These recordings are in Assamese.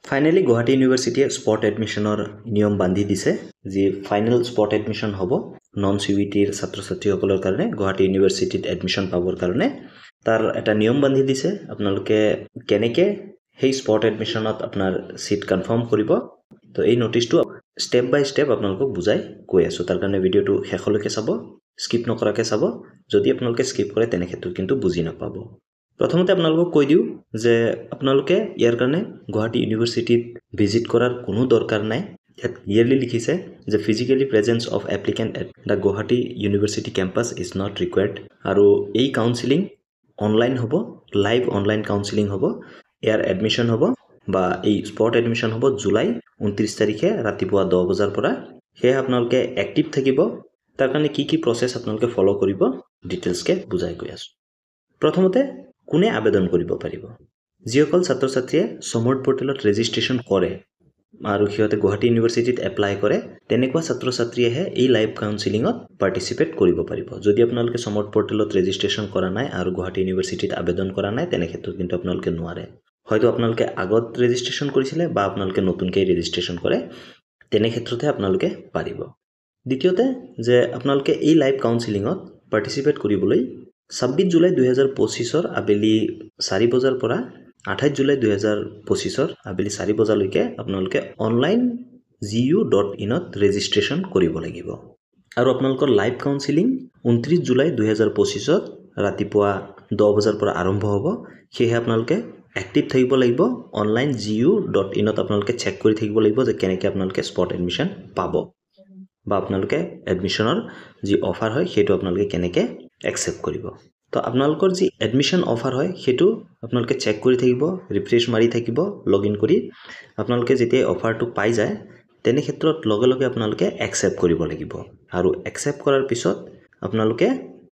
ফাইনালি গুৱাহাটী ইউনিভাৰ্চিটিয়ে স্পট এডমিশ্যনৰ নিয়ম বান্ধি দিছে যি ফাইনেল স্পট এডমিশ্যন হ'ব নন চিউইটিৰ ছাত্ৰ ছাত্ৰীসকলৰ কাৰণে গুৱাহাটী ইউনিভাৰ্চিটিত এডমিশ্যন পাবৰ কাৰণে তাৰ এটা নিয়ম বান্ধি দিছে আপোনালোকে কেনেকৈ সেই স্পট এডমিশ্যনত আপোনাৰ সিট কনফাৰ্ম কৰিব তো এই নোটিছটো ষ্টেপ বাই ষ্টেপ আপোনালোকক বুজাই কৈ আছোঁ তাৰ কাৰণে ভিডিঅ'টো শেষলৈকে চাব স্কিপ নকৰাকৈ চাব যদি আপোনালোকে স্কিপ কৰে তেনে ক্ষেত্ৰত কিন্তু বুজি নাপাব প্ৰথমতে আপোনালোকক কৈ দিওঁ যে আপোনালোকে ইয়াৰ কাৰণে গুৱাহাটী ইউনিভাৰ্চিটিত ভিজিট কৰাৰ কোনো দৰকাৰ নাই ইয়াত ক্লিয়াৰলি লিখিছে যে physically presence of applicant at the Guwahati university campus is not required আৰু এই কাউন্সিলিং অনলাইন হ'ব লাইভ অনলাইন কাউন্সিলিং হ'ব ইয়াৰ এডমিশ্যন হ'ব বা এই স্পট এডমিশ্যন হ'ব জুলাই 29 তাৰিখে ৰাতিপুৱা 10 বজাৰ পৰা সেয়ে আপোনালোকে এক্টিভ থাকিব তাৰ কাৰণে কি প্ৰচেছ আপোনালোকে ফলো কৰিব ডিটেইলছকে বুজাই গৈ আছোঁ প্ৰথমতে কোনে আবেদন কৰিব পাৰিব যিসকল ছাত্ৰ ছাত্ৰীয়ে সমৰ্থ পৰ্টেলত ৰেজিষ্ট্ৰেশ্যন কৰে আৰু সিহঁতে গুৱাহাটী ইউনিভাৰ্চিটিত এপ্লাই কৰে তেনেকুৱা ছাত্ৰ ছাত্ৰীয়েহে এই লাইভ কাউন্সিলিঙত পাৰ্টিচিপেট কৰিব পাৰিব যদি আপোনালোকে সমৰ্থ পৰ্টেলত ৰেজিষ্ট্ৰেশ্যন কৰা নাই আৰু গুৱাহাটী ইউনিভাৰ্চিটিত আবেদন কৰা নাই তেনে ক্ষেত্ৰত কিন্তু আপোনালোকে নোৱাৰে হয়তো আপোনালোকে আগত ৰেজিষ্ট্ৰেশ্যন কৰিছিলে বা আপোনালোকে নতুনকৈ ৰেজিষ্ট্ৰেশ্যন কৰে তেনে ক্ষেত্ৰতে আপোনালোকে পাৰিব দ্বিতীয়তে যে আপোনালোকে এই লাইভ কাউন্সিলিঙত পাৰ্টিচিপেট কৰিবলৈ 26 জুলাই 2025 আবেলি 4 বজাৰ পৰা 28 জুলাই 2025 আবেলি 4 বজালৈকে আপোনালোকে অনলাইন gu.in ত ৰেজিষ্ট্ৰেশ্যন কৰিব লাগিব আৰু আপোনালোকৰ লাইভ কাউন্সিলিং 29 জুলাই 2025 ৰাতিপুৱা 10 বজাৰ পৰা আৰম্ভ হ'ব সেয়ে আপোনালোকে এক্টিভ থাকিব লাগিব অনলাইন gu.in ত আপোনালোকে চেক কৰি থাকিব লাগিব যে কেনেকৈ আপোনালোকে স্পট এডমিশ্যন পাব বা আপোনালোকে এডমিশ্যনৰ যি অফাৰ হয় সেইটো আপোনালোকে কেনেকৈ একসেপ্ট কৰিব তো আপোনালোকৰ যি এডমিশ্যন অফাৰ হয় সেইটো আপোনালোকে চেক কৰি থাকিব ৰিফ্ৰেছ মাৰি থাকিব লগইন কৰি আপোনালোকে যেতিয়া অফাৰটো পাই যায় তেনে ক্ষেত্ৰত লগে লগে আপোনালোকে একসেপ্ট কৰিব লাগিব আৰু একসেপ্ট কৰাৰ পিছত আপোনালোকে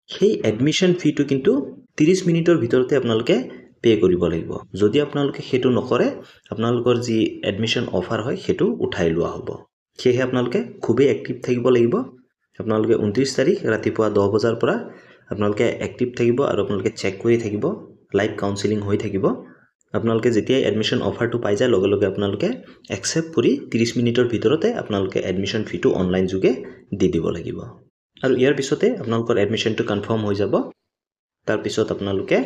সেই এডমিশ্যন ফিটো কিন্তু 30 মিনিটৰ ভিতৰতে আপোনালোকে পে কৰিব লাগিব যদি আপোনালোকে সেইটো নকৰে আপোনালোকৰ যি এডমিশ্যন অফাৰ হয় সেইটো উঠাই লোৱা হ'ব সেয়ে আপোনালোকে খুবেই এক্টিভ থাকিব লাগিব আপোনালোকে 29 তাৰিখ ৰাতিপুৱা 10 বজাৰ পৰা আপোনালোকে এক্টিভ থাকিব আৰু আপোনালোকে চেক কৰি থাকিব লাইভ কাউন্সিলিং হৈ থাকিব আপোনালোকে যেতিয়া এডমিশ্যন অফাৰটো পাই যায় লগে লগে আপোনালোকে একসেপ্ট কৰি 30 মিনিটৰ ভিতৰতে আপোনালোকে এডমিশ্যন ফিটো অনলাইন যোগে দি দিব লাগিব আৰু ইয়াৰ পিছতে আপোনালোকৰ এডমিশ্যনটো কনফাৰ্ম হৈ যাব তাৰ পিছত আপোনালোকে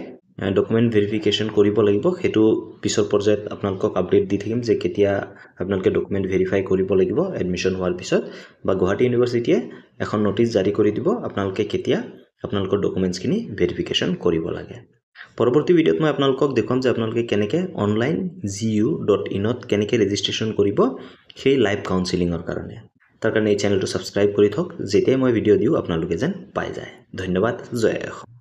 ডকুমেন্ট ভেৰিফিকেশ্যন কৰিব লাগিব সেইটো পিছৰ পৰ্যায়ত আপোনালোকক আপডেট দি থাকিম যে কেতিয়া আপোনালোকে ডকুমেন্ট ভেৰিফাই কৰিব লাগিব এডমিশ্যন হোৱাৰ পিছত বা গুৱাহাটী ইউনিভাৰ্চিটিয়ে এখন নোটিছ জাৰি কৰি দিব আপোনালোকে কেতিয়া আপোনালোকৰ ডকুমেন্টছখিনি ভেৰিফিকেশ্যন কৰিব লাগে পৰৱৰ্তী ভিডিঅ'ত মই আপোনালোকক দেখাম যে আপোনালোকে কেনেকৈ অনলাইন gu.in ত কেনেকৈ ৰেজিষ্ট্ৰেশ্যন কৰিব সেই লাইভ কাউন্সিলিঙৰ কাৰণে তাৰ কাৰণে এই চেনেলটো ছাবস্ক্ৰাইব কৰি থওক যেতিয়াই মই ভিডিঅ' দিওঁ আপোনালোকে যেন পাই যায় ধন্যবাদ জয় অসম